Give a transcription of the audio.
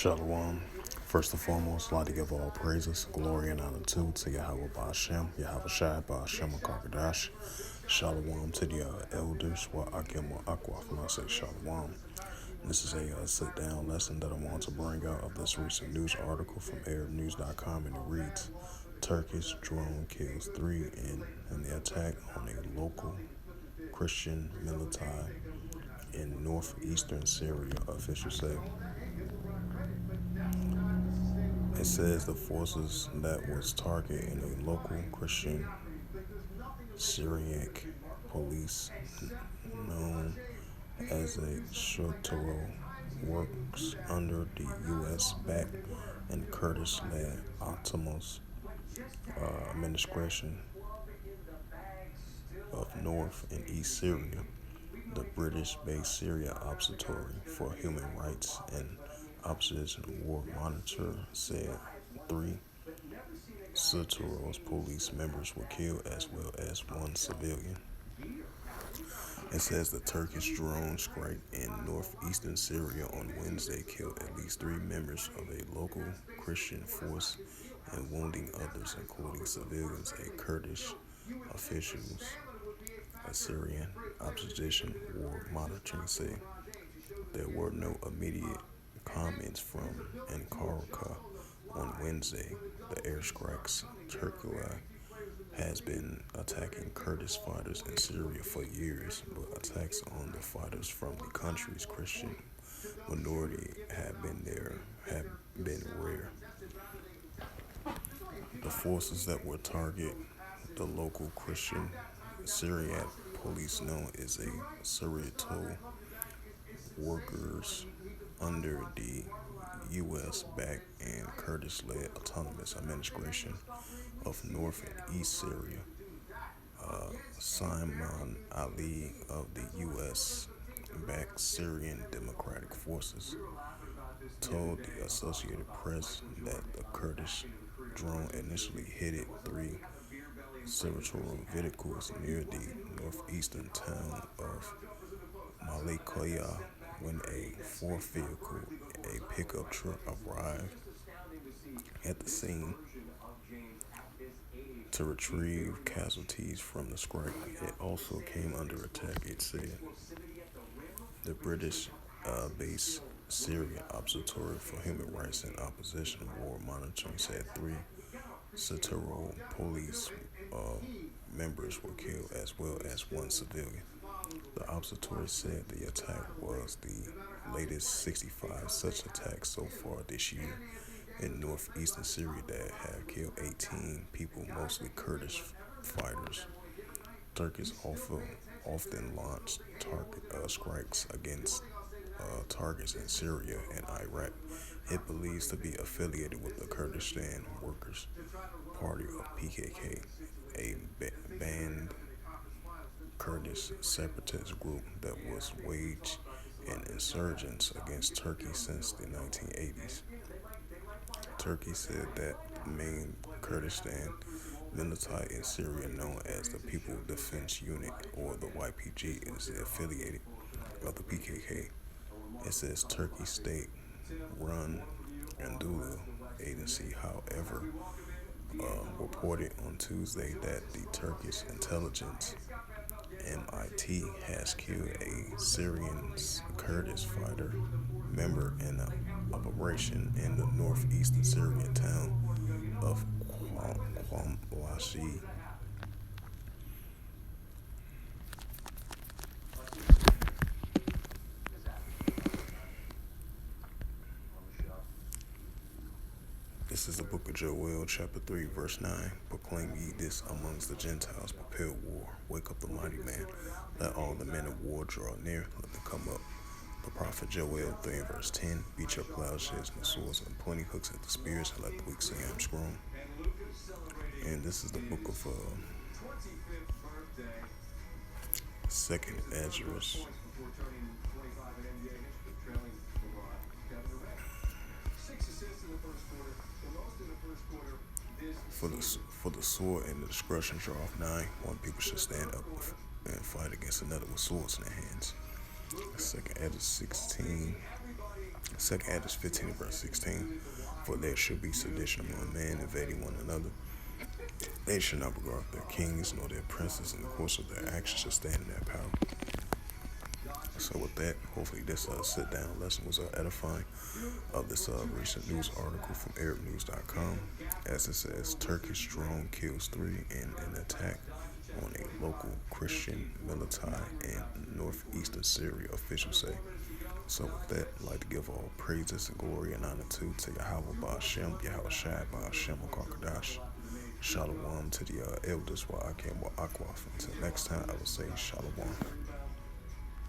Shalom. First and foremost, I'd like to give all praises, glory, and honor to Yahweh Ba'Shem, Yahweh Shai Ba'Shem Akakadash. Shalom to the elders, wa Akim wa Akwaf, and I say Shalom. This is a sit-down lesson that I want to bring out of this recent news article from ArabNews.com, and it reads, Turkish drone kills 3 in the attack on a local Christian militia in northeastern Syria, officials say. It says the forces that was targeting a local Christian Syriac police known as a Shurtaro works under the U.S.-backed and Kurdish-led Atomos administration of North and East Syria. The British-based Syria Observatory for Human Rights and Opposition War Monitor said 3 Shurtaro's police members were killed as well as 1 civilian. It says the Turkish drone strike in northeastern Syria on Wednesday killed at least 3 members of a local Christian force and wounding others, including civilians, a Kurdish officials. A Syrian opposition war monitoring said there were no immediate comments from Ankara on Wednesday. The airstrikes Turkey has been attacking Kurdish fighters in Syria for years, but attacks on the fighters from the country's Christian minority have been rare. The forces that were target the local Christian Syriac police known as a Shurtaro workers under the U.S.-backed and Kurdish-led Autonomous Administration of North and East Syria. Simon Ali of the U.S.-backed Syrian Democratic Forces told the Associated Press that the Kurdish drone initially hit 3 Shurtaro vehicles near the northeastern town of Malikoya when a 4th vehicle, a pickup truck, arrived at the scene to retrieve casualties from the strike. It also came under attack, it said. The British-based Syria Observatory for Human Rights and Opposition War Monitoring said 3 Shurtaro police members were killed as well as 1 civilian. The observatory said the attack was the latest 65 such attacks so far this year in northeastern Syria that have killed 18 people, mostly Kurdish fighters. Turkey often launched strikes against targets in Syria and Iraq. It believes to be affiliated with the Kurdistan Workers' Party of PKK, a banned Kurdish separatist group that was waged an insurgence against Turkey since the 1980s. Turkey said that the main Kurdistan militia in Syria, known as the People Defense Unit or the YPG, is affiliated of the PKK. It says Turkey state-run Anadolu agency, however, reported on Tuesday that the Turkish intelligence MIT has killed a Syrian Kurdish fighter member in an operation in the northeastern Syrian town of Qamlashi. This is the book of Joel, chapter 3, verse 9. Proclaim ye this amongst the Gentiles, prepare war, wake up the mighty man, let all the men of war draw near, let them come up. The prophet Joel 3, verse 10, beat your plowshares and swords and pointing hooks at the spears, and let the weak say I am strong. And this is the book of 2nd Esdras. For the sword and the discretion draw of 9, one people should stand up and fight against another with swords in their hands. 2nd Esdras 16, Second Esdras 15 and verse 16. For there should be sedition among men, invading one another. They should not regard their kings nor their princes, and the course of their actions should stand in their power. So with that, hopefully this sit-down lesson was edifying of this recent news article from ArabNews.com. As it says, Turkish drone kills 3 in an attack on a local Christian militia in northeastern Syria, officials say. So with that, I'd like to give all praises and glory and honor to Yahweh Ba'ashem, Yahweh Shai Ba'ashem Kakadash. Shalom to the elders, Wa'akim Wa'akwaf. Until next time, I will say Shalom.